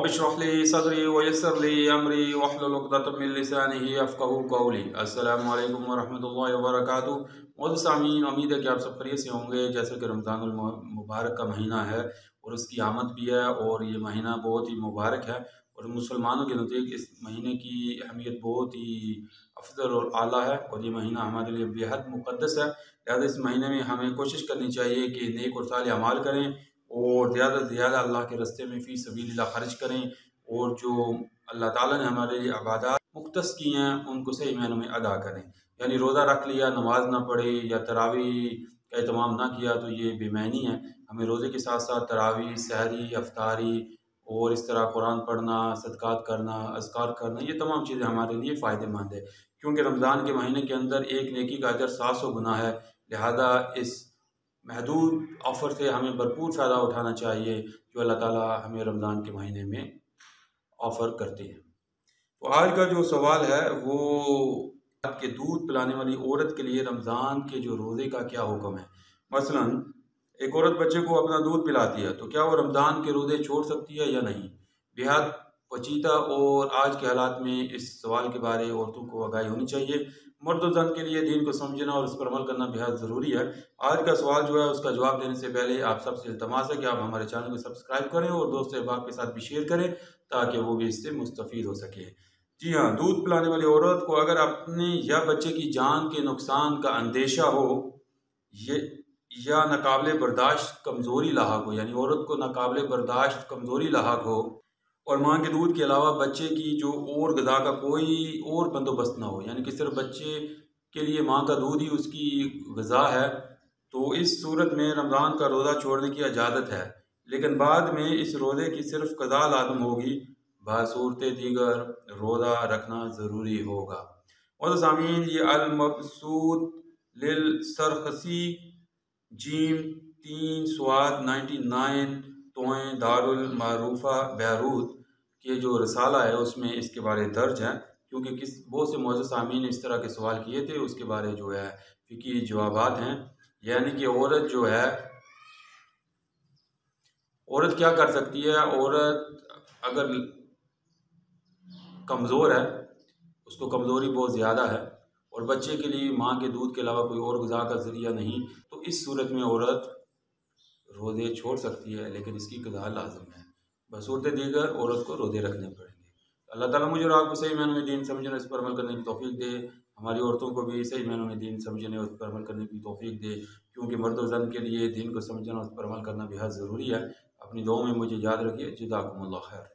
Rabbi इश्रह ली सदरी वयस्सिर ली अमरी वहलुल उक़दतम मिन लिसानी यफ़क़हू क़ौली। अस्सलामु अलैकुम वरहमतुल्लाहि वबरकातुहू। मोअज़्ज़िज़ सामीन, उम्मीद है कि आप सब खैरियत से होंगे। जैसे कि रमज़ानुल मुबारक का महीना है और उसकी आमद भी है और ये महीना बहुत ही मुबारक है और मुसलमानों के नज़दीक इस महीने की अहमियत बहुत ही अफजल और आला है और ये महीना हमारे लिए बेहद मुक़द्दस है। लिहाज़ा इस महीने में हमें कोशिश करनी चाहिए कि नेक और साले अमाल करें और ज़्यादा से ज़्यादा अल्लाह के रस्ते में फ़ी सबीलिल्लाह खर्च करें और जो अल्लाह ताला ने हमारे लिए इबादत मुख्तस की हैं उनको सही मायनों में अदा करें। यानी रोज़ा रख लिया, नमाज ना पढ़ी या तरावी का एहतमाम ना किया तो ये बेईमानी है। हमें रोज़े के साथ साथ तरावी, सहरी, अफ्तारी और इस तरह कुरान पढ़ना, सदक़ात करना, अज़कार करना, ये तमाम चीज़ें हमारे लिए फ़ायदेमंद है क्योंकि रमज़ान के महीने के अंदर एक नेकी का अजर 700 गुना है। लिहाजा इस महदूद ऑफ़र से हमें भरपूर फ़ायदा उठाना चाहिए जो अल्लाह ताला हमें रमज़ान के महीने में ऑफ़र करते हैं। तो आज का जो सवाल है वो के दूध पिलाने वाली औरत के लिए रमज़ान के जो रोज़े का क्या हुक्म है। मसलन एक औरत बच्चे को अपना दूध पिलाती है तो क्या वो रमज़ान के रोज़े छोड़ सकती है या नहीं। बेहद पेचीदा और आज के हालात में इस सवाल के बारे औरतों को आगाही होनी चाहिए। मर्द और ज़न के लिए दीन को समझना और उस पर अमल करना बेहद ज़रूरी है। आज का सवाल जो है उसका जवाब देने से पहले आप सबसे इल्तमास है कि आप हमारे चैनल को सब्सक्राइब करें और दोस्त अहबाब के साथ भी शेयर करें ताकि वो भी इससे मुस्तफ़ीद हो सके। जी हाँ, दूध पिलाने वाली औरत को अगर अपने या बच्चे की जान के नुकसान का अंदेशा हो ये या नाकाबिले बर्दाश्त कमज़ोरी लाहक हो, यानी औरत को नाकाबिले बर्दाश्त कमज़ोरी लाहक हो और माँ के दूध के अलावा बच्चे की जो और ग़िज़ा का कोई और बंदोबस्त ना हो, यानी कि सिर्फ बच्चे के लिए माँ का दूध ही उसकी ग़िज़ा है, तो इस सूरत में रमज़ान का रोज़ा छोड़ने की इजाज़त है। लेकिन बाद में इस रोज़े की सिर्फ क़ज़ा लाज़िम होगी, बासूरत दीगर रोज़ा रखना ज़रूरी होगा। और सामीन, ये अल-मबसूत लिल सरखसी जीम 3 स्वाद 99 तोएं दारुल मारूफ़ा बैरूत के जो रसाला है उसमें इसके बारे दर्ज है क्योंकि बहुत से मौजूद सामीन ने इस तरह के सवाल किए थे, उसके बारे जो है फ़िक़ही जवाबात हैं। यानी कि औरत जो है औरत क्या कर सकती है। औरत अगर कमज़ोर है, उसको कमज़ोरी बहुत ज़्यादा है और बच्चे के लिए माँ के दूध के अलावा कोई और ग़िज़ा का ज़रिया नहीं, तो इस सूरत में औरत रोज़े छोड़ सकती है लेकिन इसकी क़ज़ा लाज़िम है। बसूरत दीगर औरत को रोज़े रखने पड़ेंगे। अल्लाह ताला मुझे और आपको सही मायनों में दीन समझने और इस पर अमल करने की तौफ़ीक दे। हमारी औरतों को भी सही मायनों में दीन समझने और उस पर अमल करने की तौफ़ीक दे क्योंकि मर्द और ज़न के लिए दीन को समझना और उस पर अमल करना बेहद ज़रूरी है। अपनी दुआओं में मुझे याद रखिए। जज़ाकुमुल्लाह खैर।